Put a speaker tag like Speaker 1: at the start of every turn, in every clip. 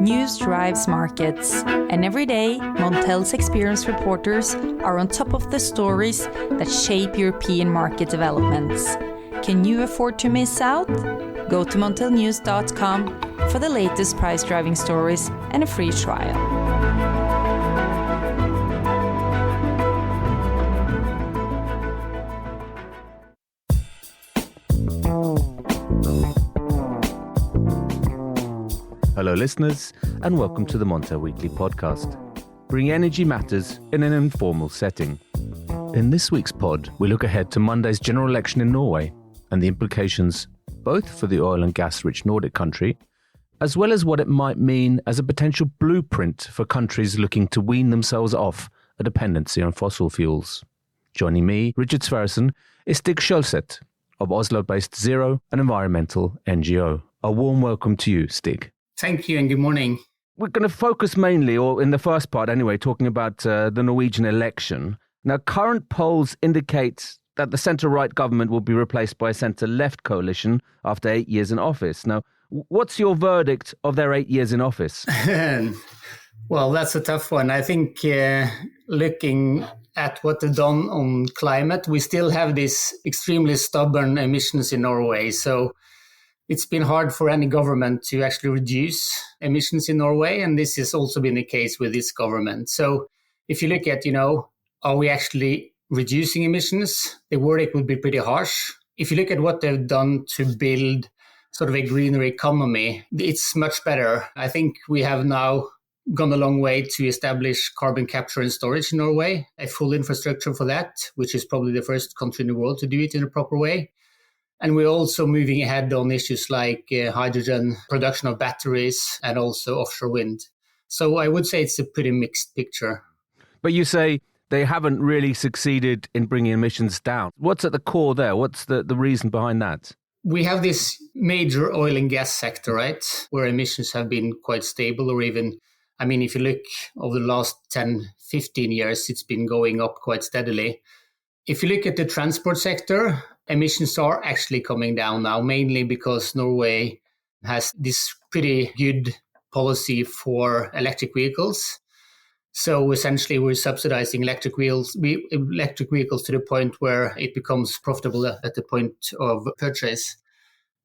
Speaker 1: News drives markets, and every day, Montel's experienced reporters are on top of the stories that shape European market developments. Can you afford to miss out? Go to montelnews.com for the latest price-driving stories and a free trial.
Speaker 2: Hello listeners, and welcome to the Montel Weekly Podcast. Bring energy matters in an informal setting. In this week's pod, we look ahead to Monday's general election in Norway and the implications both for the oil and gas-rich Nordic country, as well as what it might mean as a potential blueprint for countries looking to wean themselves off a dependency on fossil fuels. Joining me, Richard Sverrisson, is Stig Schjolset of Oslo-based Zero, an environmental NGO. A warm welcome to you, Stig.
Speaker 3: Thank you and good morning.
Speaker 2: We're going to focus mainly, or in the first part anyway, talking about the Norwegian election. Now, current polls indicate that the centre-right government will be replaced by a centre-left coalition after 8 years in office. Now, what's your verdict of their 8 years in office?
Speaker 3: Well, that's a tough one. I think looking at what they've done on climate, we still have this extremely stubborn emissions in Norway. So it's been hard for any government to actually reduce emissions in Norway, and this has also been the case with this government. So if you look at, are we actually reducing emissions? The verdict would be pretty harsh. If you look at what they've done to build sort of a greener economy, it's much better. I think we have now gone a long way to establish carbon capture and storage in Norway, a full infrastructure for that, which is probably the first country in the world to do it in a proper way. And we're also moving ahead on issues like hydrogen, production of batteries, and also offshore wind. So I would say it's a pretty mixed picture.
Speaker 2: But you say they haven't really succeeded in bringing emissions down. What's at the core there? What's the reason behind that?
Speaker 3: We have this major oil and gas sector, right, where emissions have been quite stable, or even, if you look over the last 10, 15 years, it's been going up quite steadily. If you look at the transport sector, emissions are actually coming down now, mainly because Norway has this pretty good policy for electric vehicles. So essentially, we're subsidizing electric vehicles to the point where it becomes profitable at the point of purchase.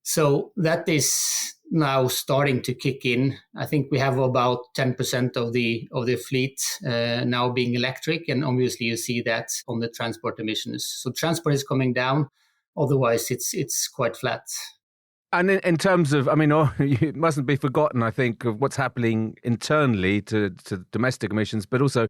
Speaker 3: So that is now starting to kick in. I think we have about 10% of the fleet now being electric, and obviously you see that on the transport emissions. So transport is coming down. Otherwise, it's quite flat.
Speaker 2: And in terms of, it mustn't be forgotten, I think, of what's happening internally to domestic emissions, but also,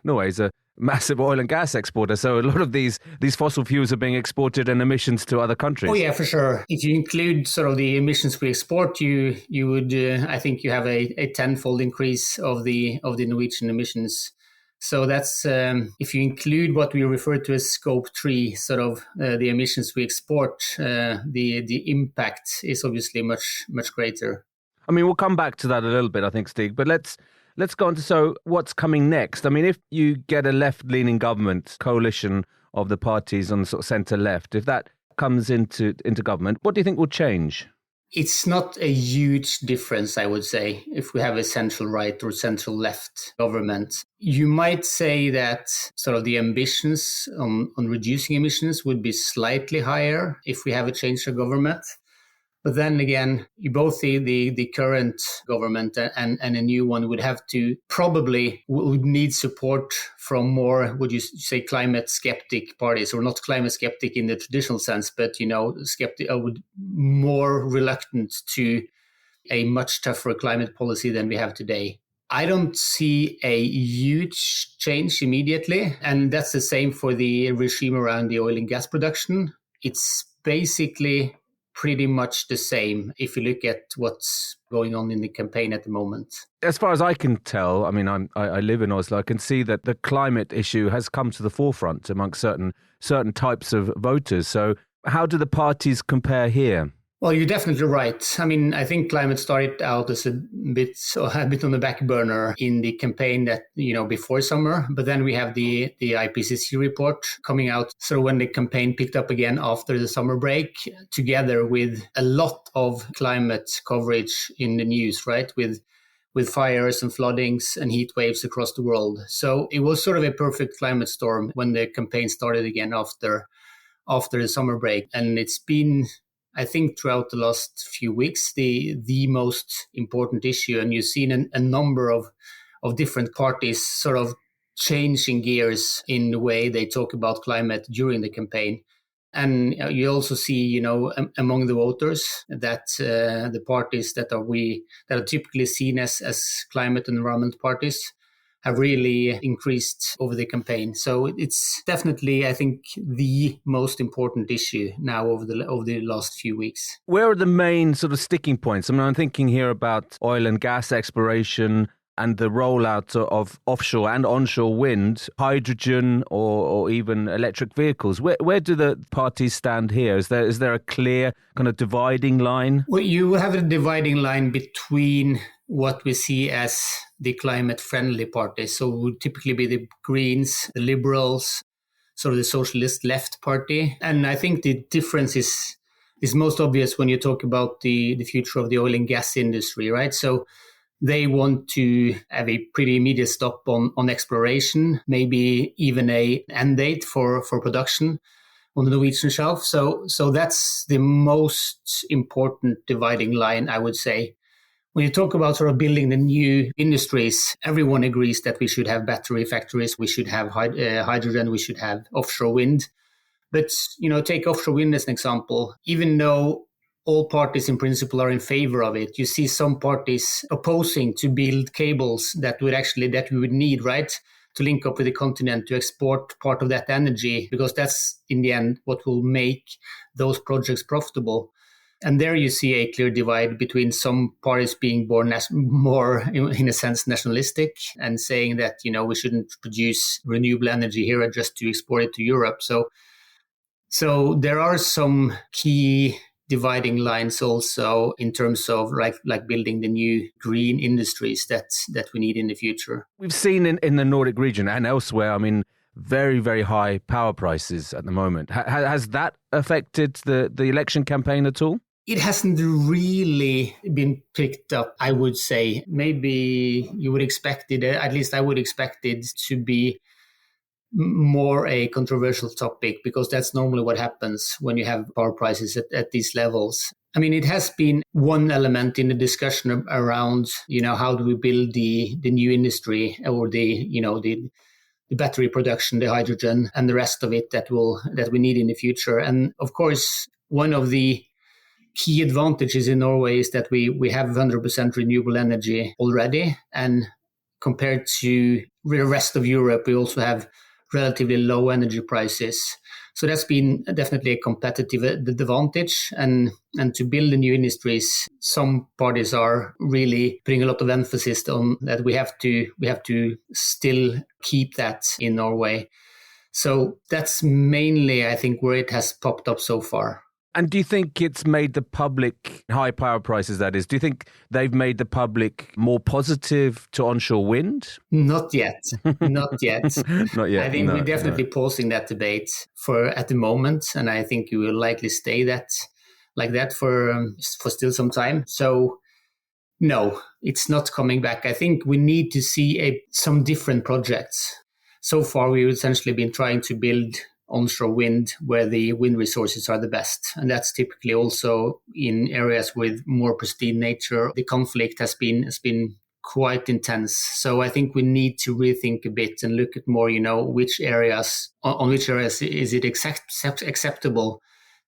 Speaker 2: Norway is a massive oil and gas exporter, so a lot of these fossil fuels are being exported and emissions to other countries.
Speaker 3: Oh yeah, for sure. If you include sort of the emissions we export, you would, I think you have a tenfold increase of the Norwegian emissions. So that's, if you include what we refer to as scope 3, sort of the emissions we export, the impact is obviously much, much greater.
Speaker 2: We'll come back to that a little bit, I think, Stig, but let's go on to, what's coming next? If you get a left-leaning government, coalition of the parties on the sort of centre-left, if that comes into government, what do you think will change?
Speaker 3: It's not a huge difference, I would say, if we have a central right or central left government. You might say that sort of the ambitions on reducing emissions would be slightly higher if we have a change of government. But then again, both the current government and a new one would have to would need support from more, would you say, climate skeptic parties, or not climate skeptic in the traditional sense, but, more reluctant to a much tougher climate policy than we have today. I don't see a huge change immediately. And that's the same for the regime around the oil and gas production. It's basically pretty much the same if you look at what's going on in the campaign at the moment.
Speaker 2: As far as I can tell, I live in Oslo, I can see that the climate issue has come to the forefront amongst certain types of voters. So how do the parties compare here?
Speaker 3: Well, you're definitely right. I think climate started out as a bit on the back burner in the campaign that, before summer. But then we have the IPCC report coming out. So when the campaign picked up again after the summer break, together with a lot of climate coverage in the news, right? With with fires and floodings and heat waves across the world. So it was sort of a perfect climate storm when the campaign started again after the summer break. And it's been, I think, throughout the last few weeks, the most important issue. And you've seen a number of different parties sort of changing gears in the way they talk about climate during the campaign. And you also see, among the voters that the parties that are typically seen as climate and environment parties have really increased over the campaign. So it's definitely, I think, the most important issue now over the last few weeks.
Speaker 2: Where are the main sort of sticking points? I mean, I'm thinking here about oil and gas exploration and the rollout of offshore and onshore wind, hydrogen, or even electric vehicles. Where do the parties stand here? Is there a clear kind of dividing line?
Speaker 3: Well, you have a dividing line between what we see as the climate-friendly parties. So it would typically be the Greens, the Liberals, sort of the Socialist Left Party. And I think the difference is most obvious when you talk about the future of the oil and gas industry, right? So they want to have a pretty immediate stop on exploration, maybe even an end date for production on the Norwegian shelf. So that's the most important dividing line, I would say. When you talk about sort of building the new industries, everyone agrees that we should have battery factories, we should have hydrogen, we should have offshore wind. But, take offshore wind as an example. Even though all parties in principle are in favor of it, you see some parties opposing to build cables that we would need, right, to link up with the continent to export part of that energy, because that's in the end what will make those projects profitable. And there you see a clear divide between some parties being more, in a sense, nationalistic and saying that, we shouldn't produce renewable energy here just to export it to Europe. So there are some key dividing lines also in terms of like building the new green industries that we need in the future.
Speaker 2: We've seen in the Nordic region and elsewhere, I mean, very, very high power prices at the moment. Has that affected the election campaign at all?
Speaker 3: It hasn't really been picked up, I would say. Maybe you would expect it, at least I would expect it to be more a controversial topic, because that's normally what happens when you have power prices at these levels. I mean, it has been one element in the discussion around, how do we build the new industry, or the battery production, the hydrogen, and the rest of it that we need in the future. And of course, one of the key advantages in Norway is that we have 100% renewable energy already, and compared to the rest of Europe, we also have relatively low energy prices. So that's been definitely a competitive advantage. And to build the new industries, some parties are really putting a lot of emphasis on that. We have to still keep that in Norway. So that's mainly, I think, where it has popped up so far.
Speaker 2: And do you think it's made the public, high power prices that is, do you think they've made the public more positive to onshore wind?
Speaker 3: Not yet. Not yet.
Speaker 2: Not yet.
Speaker 3: I think we're definitely pausing that debate at the moment. And I think you will likely stay like that for still some time. So no, it's not coming back. I think we need to see some different projects. So far, we've essentially been trying to build onshore wind where the wind resources are the best. And that's typically also in areas with more pristine nature. The conflict has been quite intense. So I think we need to rethink a bit and look at more, which areas is it acceptable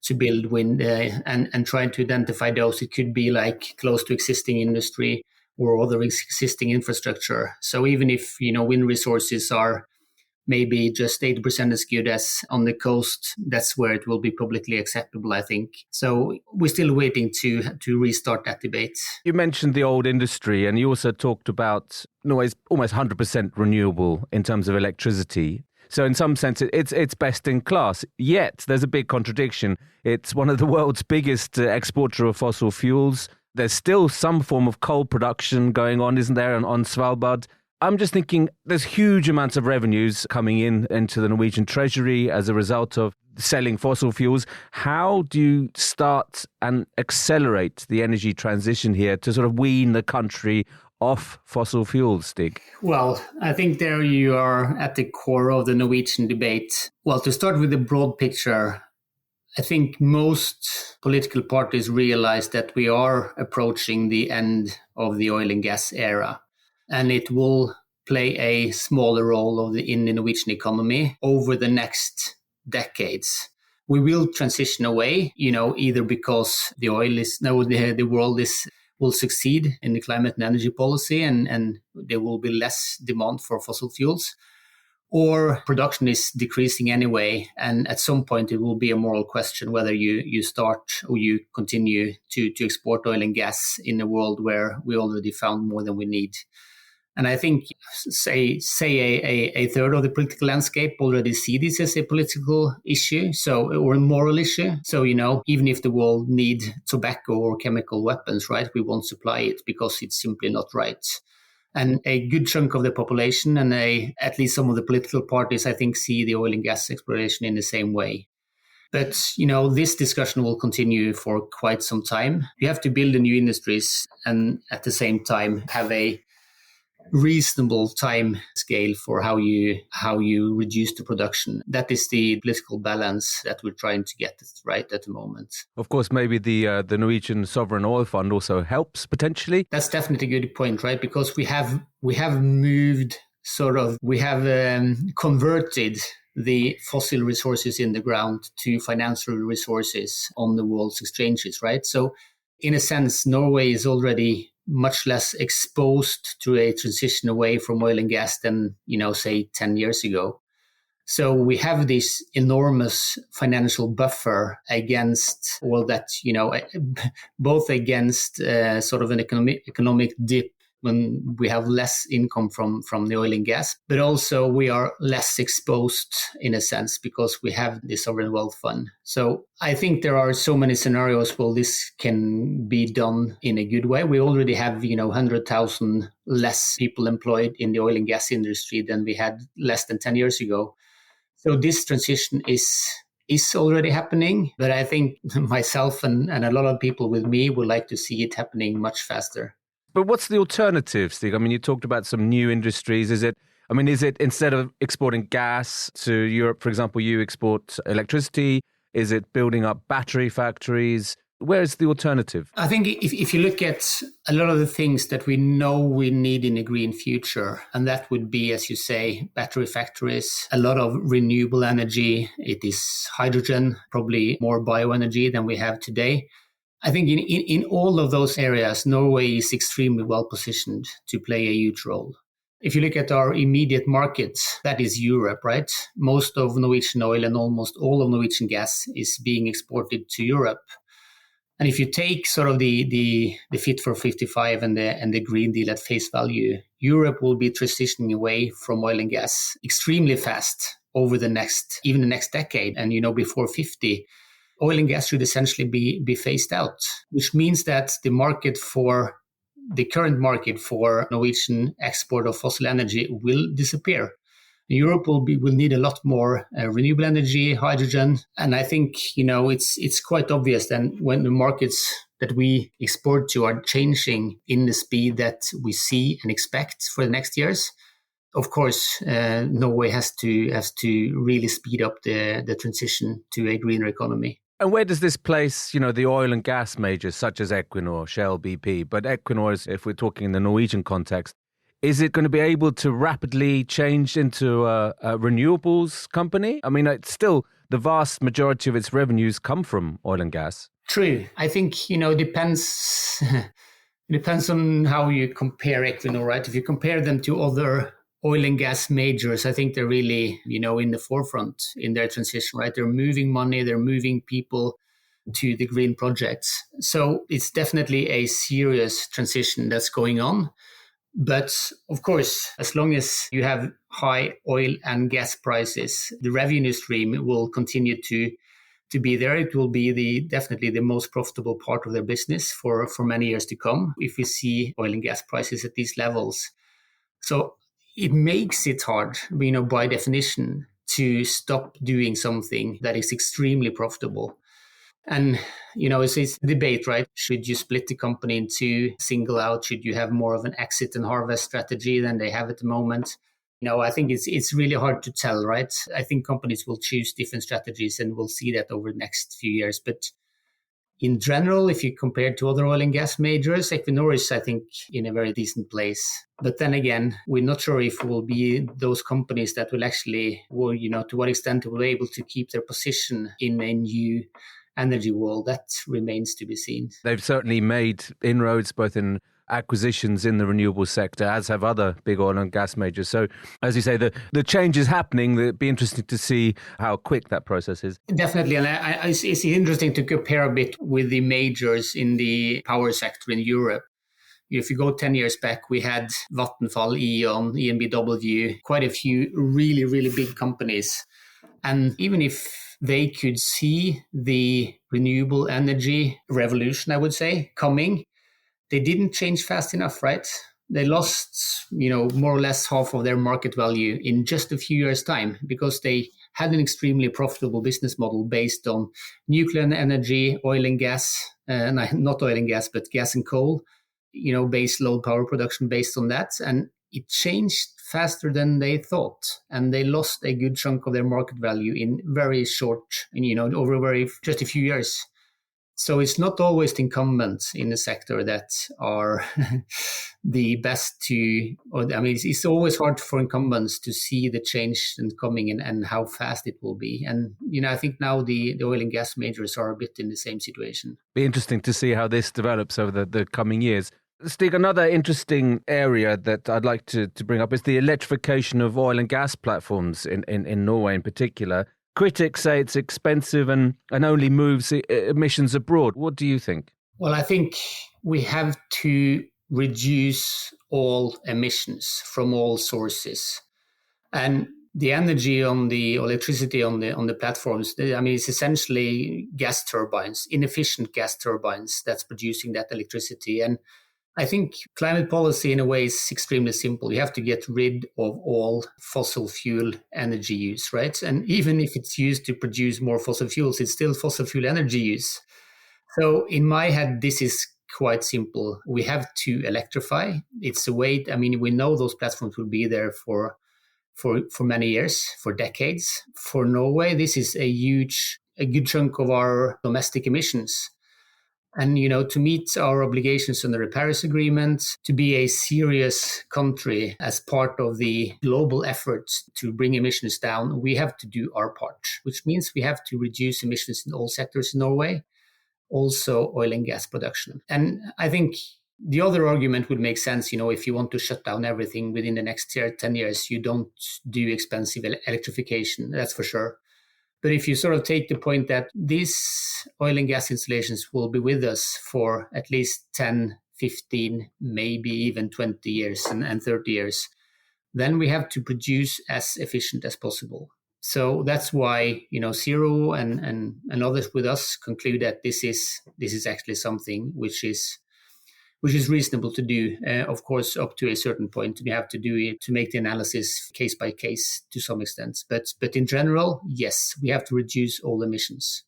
Speaker 3: to build wind and trying to identify those. It could be like close to existing industry or other existing infrastructure. So even if, wind resources are maybe just 80% as good as on the coast, that's where it will be publicly acceptable, I think. So we're still waiting to restart that debate.
Speaker 2: You mentioned the old industry, and you also talked about Norway's almost 100% renewable in terms of electricity. So in some sense, it's best in class. Yet there's a big contradiction. It's one of the world's biggest exporter of fossil fuels. There's still some form of coal production going on, isn't there, on Svalbard? I'm just thinking there's huge amounts of revenues coming into the Norwegian treasury as a result of selling fossil fuels. How do you start and accelerate the energy transition here to sort of wean the country off fossil fuels, Stig?
Speaker 3: Well, I think there you are at the core of the Norwegian debate. Well, to start with the broad picture, I think most political parties realize that we are approaching the end of the oil and gas era, and it will play a smaller role in the Norwegian economy over the next decades. We will transition away, either because the world will succeed in the climate and energy policy, and there will be less demand for fossil fuels, or production is decreasing anyway, and at some point it will be a moral question whether you start or you continue to export oil and gas in a world where we already found more than we need. And I think, say a third of the political landscape already see this as a political issue, or a moral issue. So, even if the world need tobacco or chemical weapons, right, we won't supply it because it's simply not right. And a good chunk of the population and at least some of the political parties, I think, see the oil and gas exploration in the same way. But, this discussion will continue for quite some time. You have to build the new industries and at the same time have a reasonable time scale for how you reduce the production. That is the political balance that we're trying to get right at the moment.
Speaker 2: Of course, maybe the Norwegian Sovereign Oil Fund also helps potentially.
Speaker 3: That's definitely a good point, right? Because we have moved converted the fossil resources in the ground to financial resources on the world's exchanges, right? So in a sense, Norway is already much less exposed to a transition away from oil and gas than, say 10 years ago. So we have this enormous financial buffer against all that, both against sort of an economic dip when we have less income from the oil and gas, but also we are less exposed in a sense because we have the sovereign wealth fund. So I think there are so many scenarios where this can be done in a good way. We already have, 100,000 less people employed in the oil and gas industry than we had less than 10 years ago. So this transition is already happening, but I think myself and a lot of people with me would like to see it happening much faster.
Speaker 2: But what's the alternative, Stig? I mean, you talked about some new industries. Is it instead of exporting gas to Europe, for example, you export electricity? Is it building up battery factories? Where is the alternative?
Speaker 3: I think if you look at a lot of the things that we know we need in a green future, and that would be, as you say, battery factories, a lot of renewable energy. It is hydrogen, probably more bioenergy than we have today. I think in all of those areas, Norway is extremely well positioned to play a huge role. If you look at our immediate markets, that is Europe, right? Most of Norwegian oil and almost all of Norwegian gas is being exported to Europe. And if you take sort of the Fit for 55 and the Green Deal at face value, Europe will be transitioning away from oil and gas extremely fast over the next decade. And, before 50, oil and gas should essentially be phased out, which means that the current market for Norwegian export of fossil energy will disappear. Europe will need a lot more renewable energy, hydrogen, and I think it's quite obvious then when the markets that we export to are changing in the speed that we see and expect for the next years. Of course, Norway has to really speed up the transition to a greener economy.
Speaker 2: And where does this place, the oil and gas majors such as Equinor, Shell, BP, but Equinor, if we're talking in the Norwegian context, is it going to be able to rapidly change into a renewables company? I mean, it's still the vast majority of its revenues come from oil and gas.
Speaker 3: True. I think, depends on how you compare Equinor, right? If you compare them to other oil and gas majors, I think they're really, in the forefront in their transition, right? They're moving money, they're moving people to the green projects. So it's definitely a serious transition that's going on. But of course, as long as you have high oil and gas prices, the revenue stream will continue to be there. It will be definitely the most profitable part of their business for many years to come if we see oil and gas prices at these levels. So it makes it hard, by definition, to stop doing something that is extremely profitable. And, it's a debate, right? Should you split the company into single out? Should you have more of an exit and harvest strategy than they have at the moment? I think it's really hard to tell, right? I think companies will choose different strategies, and we'll see that over the next few years. But in general, if you compare to other oil and gas majors, Equinor is, I think, in a very decent place. But then again, we're not sure if it will be those companies that will actually, to what extent they will be able to keep their position in a new energy world. That remains to be seen.
Speaker 2: They've certainly made inroads both in acquisitions in the renewable sector, as have other big oil and gas majors. So, as you say, the change is happening. It'd be interesting to see how quick that process is.
Speaker 3: Definitely. And it's interesting to compare a bit with the majors in the power sector in Europe. If you go 10 years back, we had Vattenfall, E.ON, EnBW, quite a few really, really big companies. And even if they could see the renewable energy revolution, I would say, coming, they didn't change fast enough, right? They lost, more or less half of their market value in just a few years' time because they had an extremely profitable business model based on nuclear energy, oil and gas, not oil and gas, but gas and coal, base load power production based on that. And it changed faster than they thought. And they lost a good chunk of their market value in very short, over just a few years. So it's not always the incumbents in the sector that are the best it's always hard for incumbents to see the change and coming and how fast it will be. And, I think now the oil and gas majors are a bit in the same situation.
Speaker 2: Be interesting to see how this develops over the coming years. Stig, another interesting area that I'd like to bring up is the electrification of oil and gas platforms in Norway in particular. Critics say it's expensive and only moves emissions abroad. What do you think?
Speaker 3: Well, I think we have to reduce all emissions from all sources. And the energy or electricity on the platforms, it's essentially gas turbines, inefficient gas turbines that's producing that electricity. And I think climate policy in a way is extremely simple. You have to get rid of all fossil fuel energy use, right? And even if it's used to produce more fossil fuels, it's still fossil fuel energy use. So in my head, this is quite simple. We have to electrify. It's a way, we know those platforms will be there for many years, for decades. For Norway, this is a good chunk of our domestic emissions. And, to meet our obligations under the Paris Agreement, to be a serious country as part of the global efforts to bring emissions down, we have to do our part, which means we have to reduce emissions in all sectors in Norway, also oil and gas production. And I think the other argument would make sense, if you want to shut down everything within the next 10 years, you don't do expensive electrification, that's for sure. But if you sort of take the point that these oil and gas installations will be with us for at least 10, 15, maybe even 20 years and 30 years, then we have to produce as efficient as possible. So that's why, Zero and others with us conclude that this is actually something which is reasonable to do. Of course, up to a certain point, you have to do it to make the analysis case by case to some extent. But in general, yes, we have to reduce all emissions.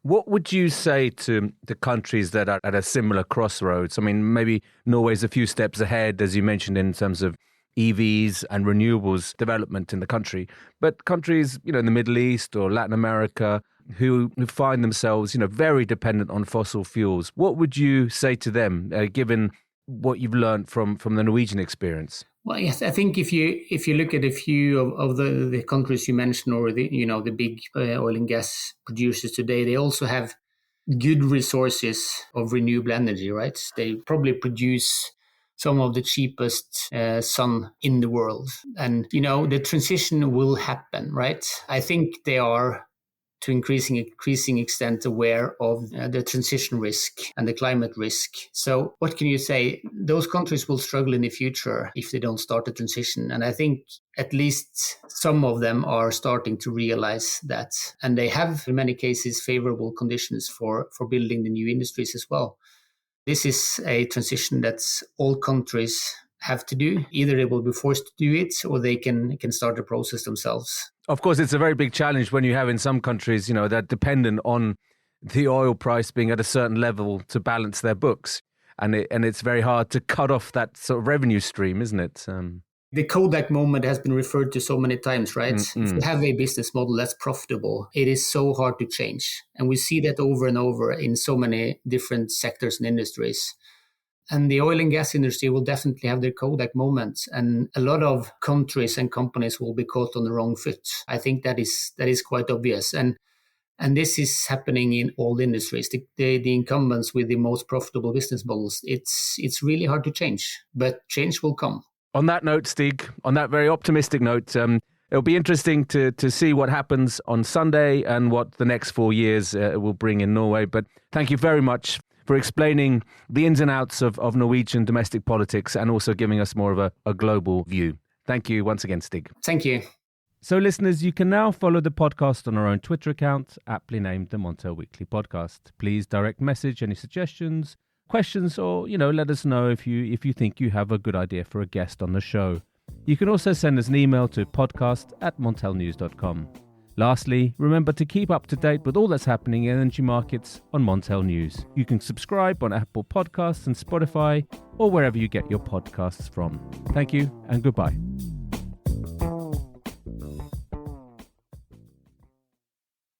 Speaker 2: What would you say to the countries that are at a similar crossroads? Maybe Norway's a few steps ahead, as you mentioned, in terms of EVs and renewables development in the country. But countries, in the Middle East or Latin America, who find themselves, very dependent on fossil fuels. What would you say to them, given what you've learned from the Norwegian experience?
Speaker 3: Well, yes, I think if you look at a few of the countries you mentioned, or the big oil and gas producers today, they also have good resources of renewable energy, right? They probably produce some of the cheapest sun in the world, and the transition will happen, right? I think they are, to increasing extent, aware of the transition risk and the climate risk. So what can you say? Those countries will struggle in the future if they don't start the transition. And I think at least some of them are starting to realize that. And they have, in many cases, favorable conditions for building the new industries as well. This is a transition that all countries have to do. Either they will be forced to do it, or they can start the process themselves.
Speaker 2: Of course, it's a very big challenge when you have in some countries, that dependent on the oil price being at a certain level to balance their books. And it's very hard to cut off that sort of revenue stream, isn't it?
Speaker 3: The Kodak moment has been referred to so many times, right?
Speaker 2: Mm-hmm.
Speaker 3: If you have a business model that's profitable, it is so hard to change. And we see that over and over in so many different sectors and industries. And the oil and gas industry will definitely have their Kodak moments. And a lot of countries and companies will be caught on the wrong foot. I think that is quite obvious. And this is happening in all industries. The incumbents with the most profitable business models, it's really hard to change, but change will come.
Speaker 2: On that note, Stig, on that very optimistic note, it'll be interesting to see what happens on Sunday and what the next 4 years will bring in Norway. But thank you very much for explaining the ins and outs of Norwegian domestic politics and also giving us more of a global view. Thank you once again, Stig.
Speaker 3: Thank you.
Speaker 2: So listeners, you can now follow the podcast on our own Twitter account, aptly named the Montel Weekly Podcast. Please direct message any suggestions, questions, or, let us know if you think you have a good idea for a guest on the show. You can also send us an email to podcast@montelnews.com. Lastly, remember to keep up to date with all that's happening in energy markets on Montel News. You can subscribe on Apple Podcasts and Spotify or wherever you get your podcasts from. Thank you and goodbye.